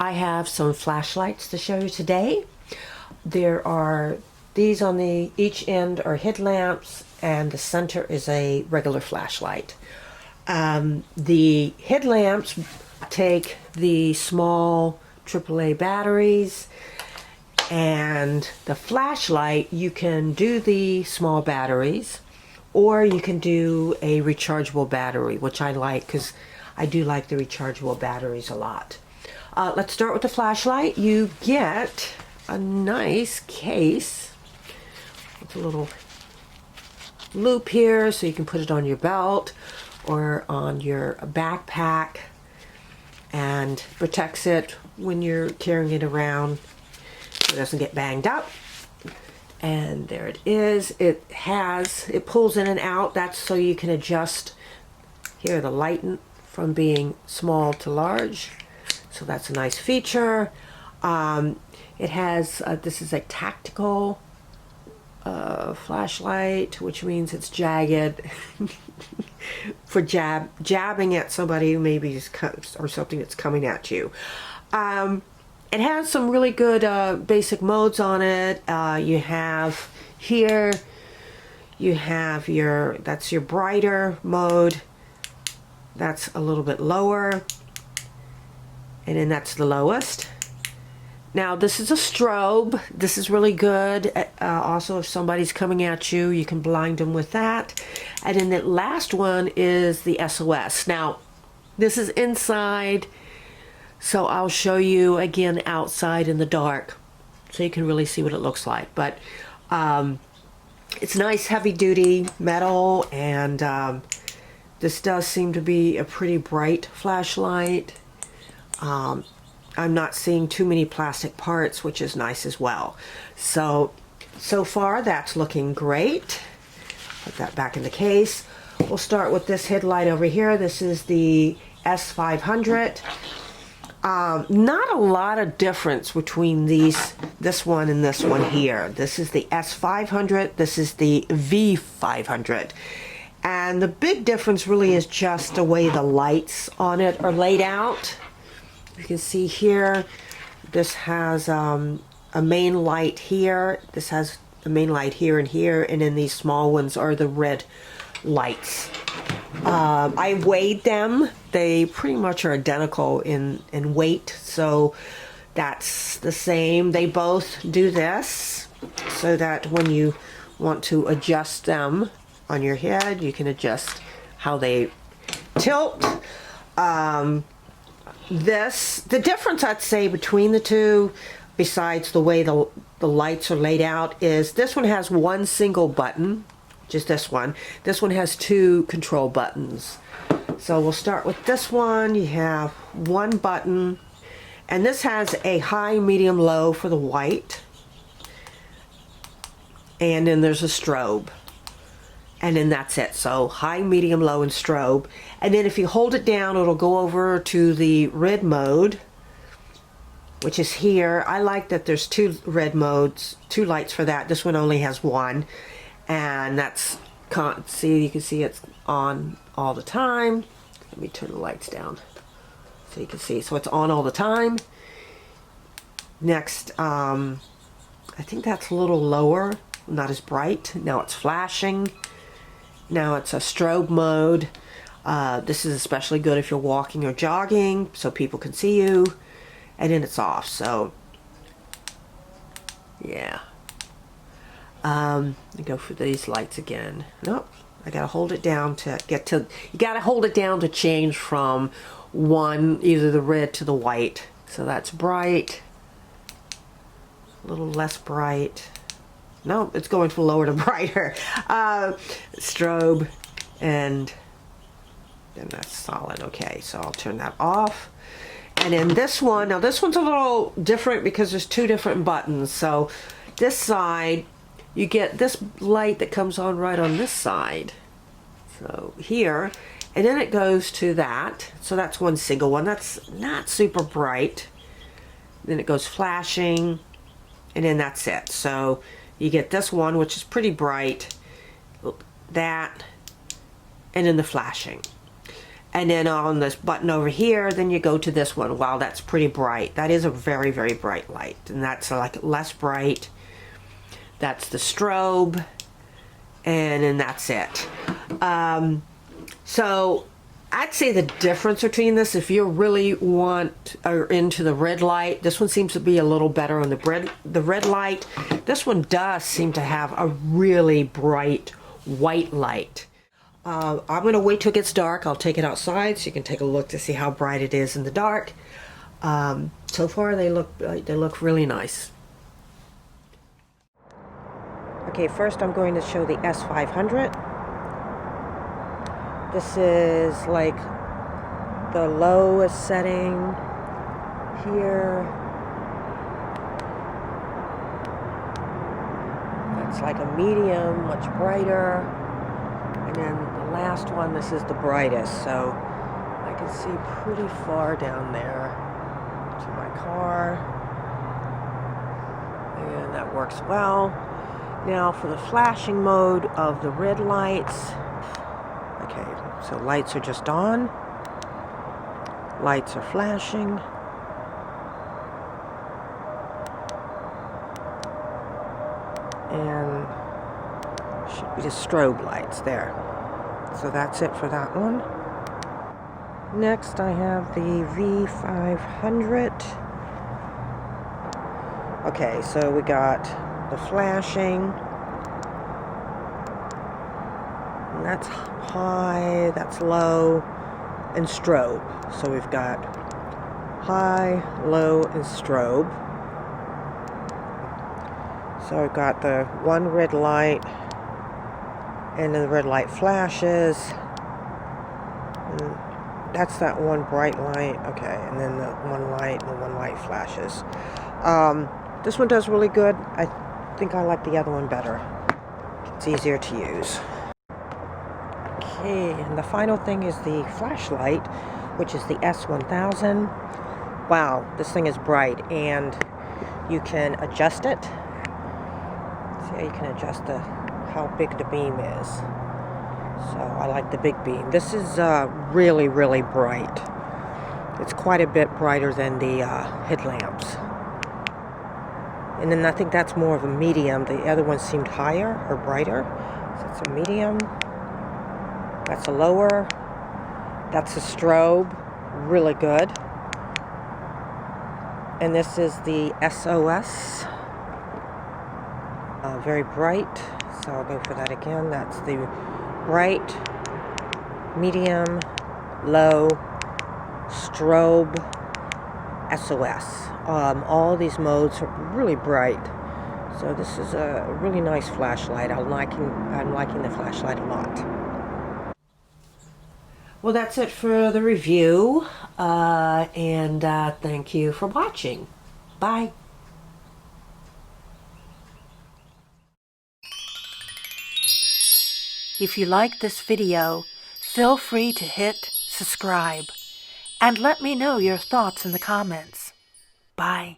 I have some flashlights to show you today. There are these on the each end are headlamps, and the center is a regular flashlight. The headlamps take the small AAA batteries, and the flashlight, you can do the small batteries, or you can do a rechargeable battery, which I like because I do like the rechargeable batteries a lot. Let's start with the flashlight. You get a nice case with a little loop here so you can put it on your belt or on your backpack, and protects it when you're carrying it around so it doesn't get banged up. And there it is. It pulls in and out. That's so you can adjust here the light from being small to large. So that's a nice feature. It has, this is a tactical flashlight, which means it's jagged for jabbing at somebody who maybe is or something that's coming at you. It has some really good basic modes on it. You have here, you have that's your brighter mode. That's a little bit lower. And then that's the lowest. Now this is a strobe. This is really good. Also, if somebody's coming at you, you can blind them with that. And then the last one is the SOS. Now this is inside, so I'll show you again outside in the dark so you can really see what it looks like. But it's nice heavy duty metal, and this does seem to be a pretty bright flashlight. I'm not seeing too many plastic parts, which is nice as well. So far that's looking great. Put that back in the case. We'll start with this headlight over here. This is the S500. Not a lot of difference between this one and this one here. This is the S500. This is the V500. And the big difference really is just the way the lights on it are laid out. You can see here, this has a main light here. This has a main light here, and then these small ones are the red lights. I weighed them. They pretty much are identical in weight, so that's the same. They both do this, so that when you want to adjust them on your head, you can adjust how they tilt. The difference I'd say between the two, besides the way the lights are laid out, is this one has one single button, just this one. This one has two control buttons. So we'll start with this one. You have one button, and this has a high, medium, low for the white, and then there's a strobe. And then that's it. So high, medium, low, and strobe. And then if you hold it down, it'll go over to the red mode, which is here. I like that there's two red modes, two lights for that. This one only has one. And that's, see, you can see it's on all the time. Let me turn the lights down so you can see. So it's on all the time. Next, I think that's a little lower, not as bright. Now it's flashing. Now it's a strobe mode. This is especially good if you're walking or jogging so people can see you. And then it's off. So yeah. I go for these lights again. Nope. I gotta hold it down to get to. You gotta hold it down to change from one, either the red to the white. So that's bright. A little less bright. No, it's going from lower to brighter. Strobe, and then that's solid. Okay, so I'll turn that off. And then this one, now this one's a little different because there's two different buttons. So this side, you get this light that comes on right on this side. So here, and then it goes to that. So that's one single one. That's not super bright. Then it goes flashing, and then that's it. So you get this one, which is pretty bright, that, and then the flashing. And then on this button over here, then you go to this one. Wow, that's pretty bright. That is a very, very bright light. And that's like less bright. That's the strobe. And then that's it. So I'd say the difference between this, if you really are into the red light, this one seems to be a little better on the red light. This one does seem to have a really bright white light. I'm going to wait till it gets dark. I'll take it outside so you can take a look to see how bright it is in the dark. So far they look really nice. Okay, first I'm going to show the S500. This is like the lowest setting here. It's like a medium, much brighter. And then the last one, this is the brightest, so I can see pretty far down there to my car. And that works well. Now for the flashing mode of the red lights. Okay, so lights are just on. Lights are flashing. And should be the strobe lights there. So that's it for that one. Next I have the V500. Okay, so we got the flashing. And that's high, that's low, and strobe. So we've got high, low, and strobe. So we've got the one red light, and then the red light flashes. And that's that one bright light. Okay, and then the one light and the one light flashes. This one does really good. I think I like the other one better. It's easier to use. Okay, and the final thing is the flashlight, which is the S1000. Wow, this thing is bright, and you can adjust it. See how you can adjust how big the beam is. So I like the big beam. This is really, really bright. It's quite a bit brighter than the headlamps. And then I think that's more of a medium. The other one seemed higher or brighter. So it's a medium. That's a lower. That's a strobe. Really good. And this is the SOS. Very bright. So I'll go for that again. That's the bright, medium, low, strobe, SOS. All these modes are really bright. So this is a really nice flashlight. I'm liking the flashlight a lot. Well, that's it for the review. And thank you for watching. Bye. If you like this video, feel free to hit subscribe and let me know your thoughts in the comments. Bye.